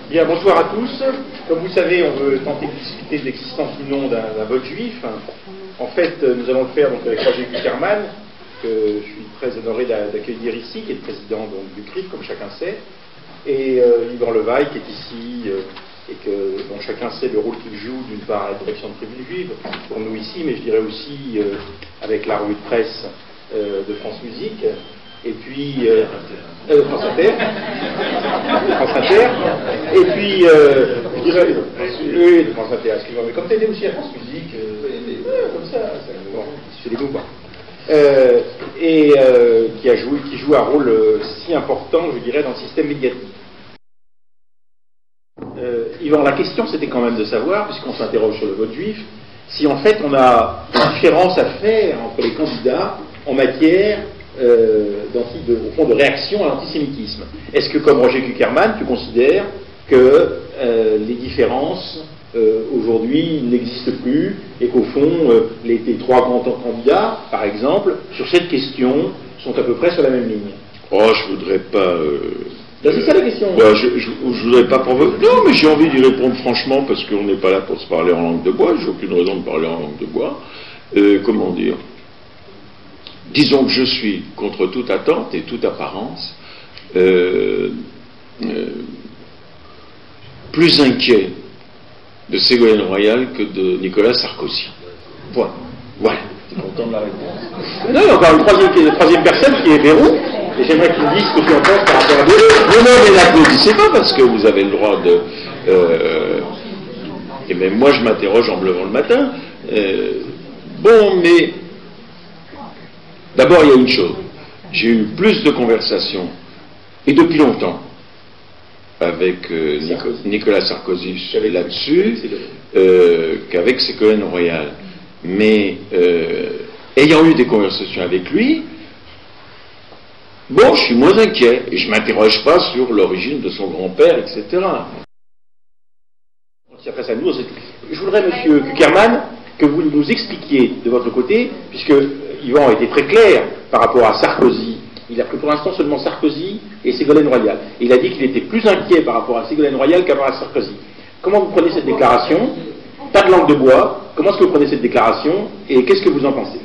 Bien, bonsoir à tous. Comme vous savez, on veut tenter de discuter de l'existence ou non d'un vote juif. En fait, nous allons le faire donc, avec Roger Kuckerman, que je suis très honoré d'accueillir ici, qui est le président donc, du CRIF, comme chacun sait, et Yvan Levaille, qui est ici, et dont chacun sait le rôle qu'il joue, d'une part à la direction de Tribune Juive, pour nous ici, mais je dirais aussi avec la revue de presse de France Musique, et puis France Inter, et puis je dirais oui, de France Inter, excusez-moi, mais comme tu étais aussi à France Musique, comme ça, bon, c'est des mouvements, qui joue un rôle si important, je dirais, dans le système médiatique. Yvan, la question c'était quand même de savoir, puisqu'on s'interroge sur le vote juif, si en fait on a une différence à faire entre les candidats en matière au fond, de réaction à l'antisémitisme. Est-ce que, comme Roger Kuckerman, tu considères que les différences aujourd'hui n'existent plus et qu'au fond, les trois grands candidats, par exemple, sur cette question, sont à peu près sur la même ligne? Oh, je voudrais pas... c'est ça la question. Je voudrais pas provoquer. Non, mais j'ai envie d'y répondre franchement parce qu'on n'est pas là pour se parler en langue de bois. J'ai aucune raison de parler en langue de bois. Comment dire? Disons que je suis, contre toute attente et toute apparence, plus inquiet de Ségolène Royal que de Nicolas Sarkozy. Point. Voilà. Tu es content de la réponse? Non, il y a encore une troisième personne qui est Bérou, et j'aimerais qu'il me dise ce que tu en penses par rapport à Bérou. Non, mais n'applaudissez pas parce que vous avez le droit de... et même moi je m'interroge en me levant le matin. Bon, mais... D'abord, il y a une chose. J'ai eu plus de conversations, et depuis longtemps, avec Nicolas Sarkozy là-dessus, qu'avec Ségolène Royal. Mais, ayant eu des conversations avec lui, bon, je suis moins inquiet, et je ne m'interroge pas sur l'origine de son grand-père, etc. Je voudrais, monsieur Kuckerman, que vous nous expliquiez de votre côté, puisque Yvan a été très clair par rapport à Sarkozy. Il a pris pour l'instant seulement Sarkozy et Ségolène Royal. Et il a dit qu'il était plus inquiet par rapport à Ségolène Royal qu'à rapport à Sarkozy. Comment vous prenez cette déclaration? Pas de langue de bois. Comment est-ce que vous prenez cette déclaration et qu'est-ce que vous en pensez?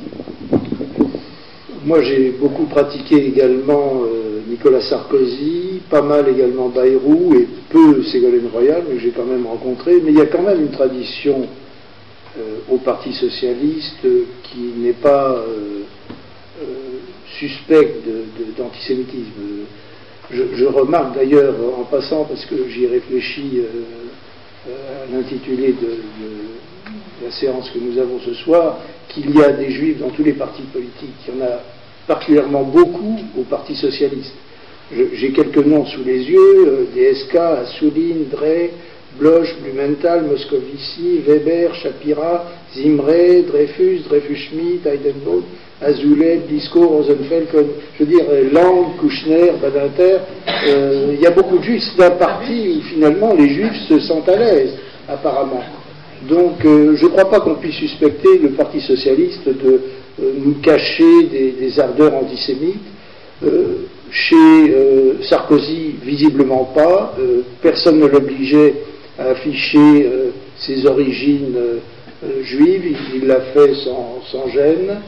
Moi, j'ai beaucoup pratiqué également Nicolas Sarkozy, pas mal également Bayrou et peu Ségolène Royal, mais j'ai quand même rencontré. Mais il y a quand même une tradition au Parti Socialiste qui n'est pas suspecte d'antisémitisme. Je remarque d'ailleurs, en passant, parce que j'y réfléchis à l'intitulé de la séance que nous avons ce soir, qu'il y a des juifs dans tous les partis politiques. Il y en a particulièrement beaucoup au Parti Socialiste. J'ai quelques noms sous les yeux, des SK, Assouline, Drey, Bloch, Blumenthal, Moscovici, Weber, Shapira, Zimre, Dreyfus, Dreyfus-Schmidt, Heidenbauer, Azoulay, Blisco, Rosenfeld, je veux dire, Lang, Kouchner, Badinter. Il y a beaucoup de juifs. C'est un parti où finalement les juifs se sentent à l'aise, apparemment. Donc je ne crois pas qu'on puisse suspecter le Parti Socialiste de nous cacher des ardeurs antisémites. Chez Sarkozy, visiblement pas. Personne ne l'obligeait à afficher ses origines juives. Il l'a fait sans gêne.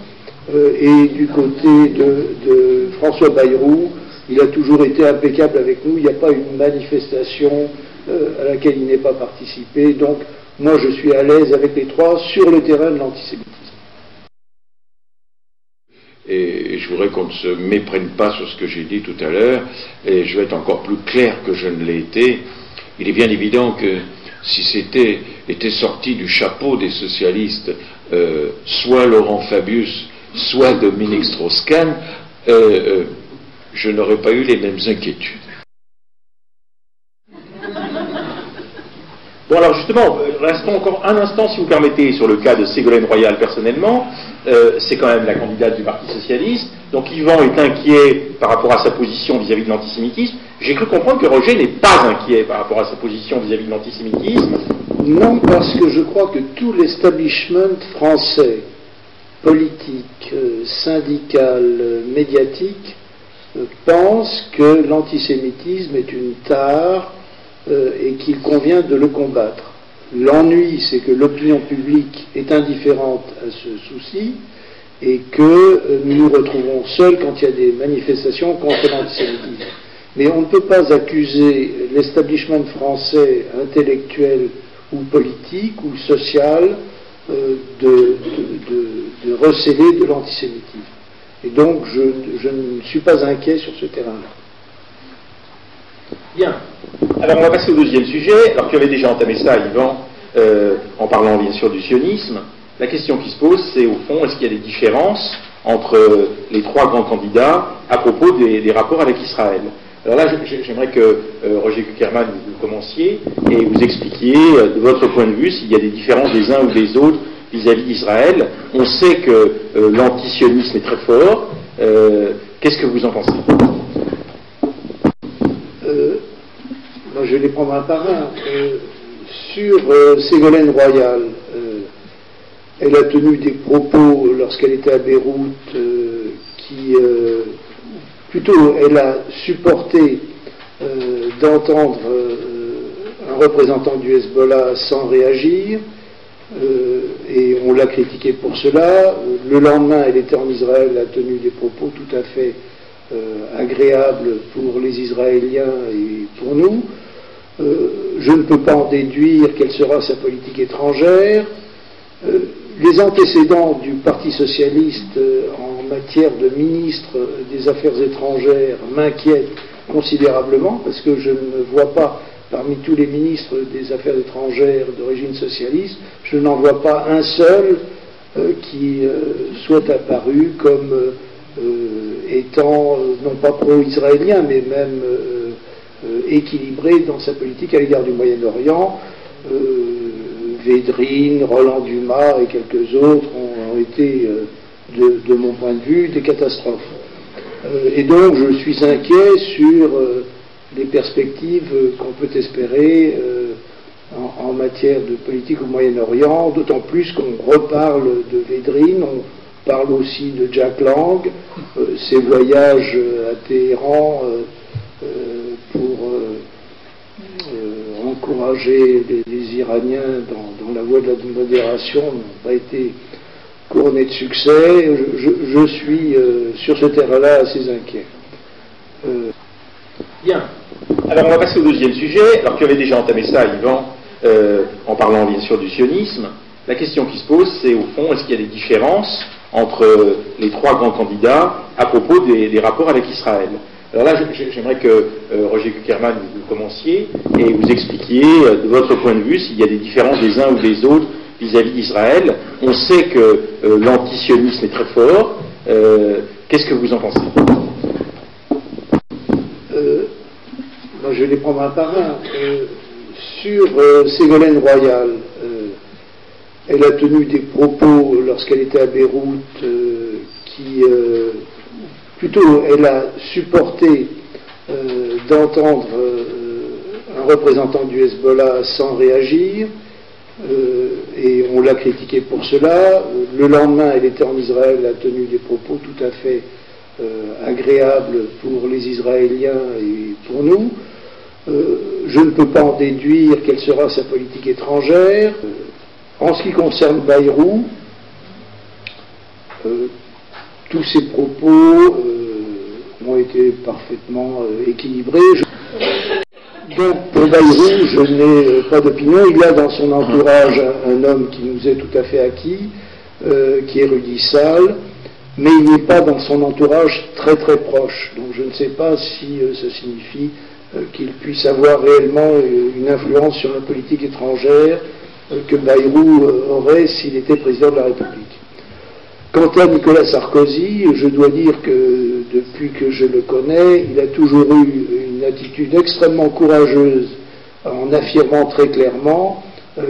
Et du côté de François Bayrou, il a toujours été impeccable avec nous. Il n'y a pas une manifestation à laquelle il n'ait pas participé. Donc, moi, je suis à l'aise avec les trois sur le terrain de l'antisémitisme. Et je voudrais qu'on ne se méprenne pas sur ce que j'ai dit tout à l'heure, et je vais être encore plus clair que je ne l'ai été. Il est bien évident que si c'était sorti du chapeau des socialistes, soit Laurent Fabius, soit Dominique Strauss-Kahn, je n'aurais pas eu les mêmes inquiétudes. Bon, alors justement, restons encore un instant, si vous permettez, sur le cas de Ségolène Royal personnellement. C'est quand même la candidate du Parti Socialiste. Donc Yvan est inquiet par rapport à sa position vis-à-vis de l'antisémitisme. J'ai cru comprendre que Roger n'est pas inquiet par rapport à sa position vis-à-vis de l'antisémitisme. Non, parce que je crois que tout l'establishment français, politique, syndical, médiatique, pense que l'antisémitisme est une tare et qu'il convient de le combattre. L'ennui, c'est que l'opinion publique est indifférente à ce souci et que nous nous retrouvons seuls quand il y a des manifestations contre l'antisémitisme. Mais on ne peut pas accuser l'establishment français intellectuel ou politique ou social de recéler de l'antisémitisme. Et donc je ne suis pas inquiet sur ce terrain-là. Bien. Alors on va passer au deuxième sujet. Alors tu avais déjà entamé ça, Yvan, en parlant bien sûr du sionisme. La question qui se pose, c'est au fond, est-ce qu'il y a des différences entre les trois grands candidats à propos des rapports avec Israël? Alors là, j'aimerais que Roger Kuckerman, vous commenciez et vous expliquiez de votre point de vue s'il y a des différences des uns ou des autres vis-à-vis d'Israël. On sait que l'antisionisme est très fort. Qu'est-ce que vous en pensez? Moi, je vais les prendre un par un. Sur Ségolène Royal, elle a tenu des propos lorsqu'elle était à Beyrouth qui... plutôt, elle a supporté d'entendre un représentant du Hezbollah sans réagir, et on l'a critiqué pour cela. Le lendemain, elle était en Israël, elle a tenu des propos tout à fait agréables pour les Israéliens et pour nous. Je ne peux pas en déduire quelle sera sa politique étrangère. Les antécédents du Parti socialiste en matière de ministre des Affaires étrangères m'inquiètent considérablement, parce que je ne vois pas, parmi tous les ministres des Affaires étrangères d'origine socialiste, je n'en vois pas un seul qui soit apparu comme étant non pas pro-israélien, mais même équilibré dans sa politique à l'égard du Moyen-Orient. Védrine, Roland Dumas et quelques autres ont été, de mon point de vue, des catastrophes. Et donc je suis inquiet sur les perspectives qu'on peut espérer en matière de politique au Moyen-Orient, d'autant plus qu'on reparle de Védrine, on parle aussi de Jack Lang, ses voyages à Téhéran pour encourager les Iraniens dans la voie de la modération n'ont pas été couronnés de succès. Je suis sur ce terrain-là assez inquiet. Bien. Alors on va passer au deuxième sujet. Alors tu avais déjà entamé ça, Yvan, en parlant bien sûr du sionisme. La question qui se pose, c'est au fond, est-ce qu'il y a des différences entre les trois grands candidats à propos des rapports avec Israël? Alors là, j'aimerais que Roger Kuckerman, vous commenciez et vous expliquiez de votre point de vue s'il y a des différences des uns ou des autres vis-à-vis d'Israël. On sait que l'antisionisme est très fort. Qu'est-ce que vous en pensez? Moi, je vais les prendre un par un. Sur Ségolène Royal, elle a tenu des propos lorsqu'elle était à Beyrouth qui... plutôt, elle a supporté d'entendre un représentant du Hezbollah sans réagir, et on l'a critiqué pour cela. Le lendemain, elle était en Israël, elle a tenu des propos tout à fait agréables pour les Israéliens et pour nous. Je ne peux pas en déduire quelle sera sa politique étrangère. En ce qui concerne Bayrou, tous ces propos ont été parfaitement équilibrés. Donc pour Bayrou, je n'ai pas d'opinion. Il y a dans son entourage un homme qui nous est tout à fait acquis, qui est Rudi Sall, mais il n'est pas dans son entourage très très proche. Donc je ne sais pas si ça signifie qu'il puisse avoir réellement une influence sur la politique étrangère que Bayrou aurait s'il était président de la République. Quant à Nicolas Sarkozy, je dois dire que depuis que je le connais, il a toujours eu une attitude extrêmement courageuse en affirmant très clairement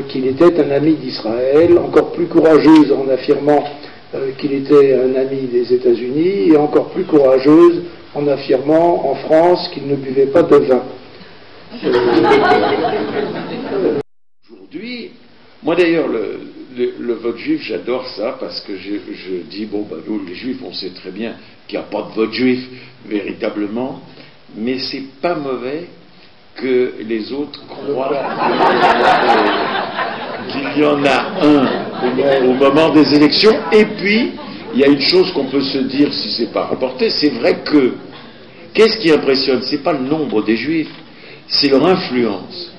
qu'il était un ami d'Israël, encore plus courageuse en affirmant qu'il était un ami des États-Unis, et encore plus courageuse en affirmant en France qu'il ne buvait pas de vin. Aujourd'hui, moi d'ailleurs, le vote juif, j'adore ça, parce que je dis, bon, bah, nous, les juifs, on sait très bien qu'il n'y a pas de vote juif, véritablement, mais c'est pas mauvais que les autres croient qu'il y en a un au moment des élections. Et puis, il y a une chose qu'on peut se dire si c'est pas rapporté, c'est vrai que, qu'est-ce qui impressionne? C'est pas le nombre des Juifs, c'est leur influence.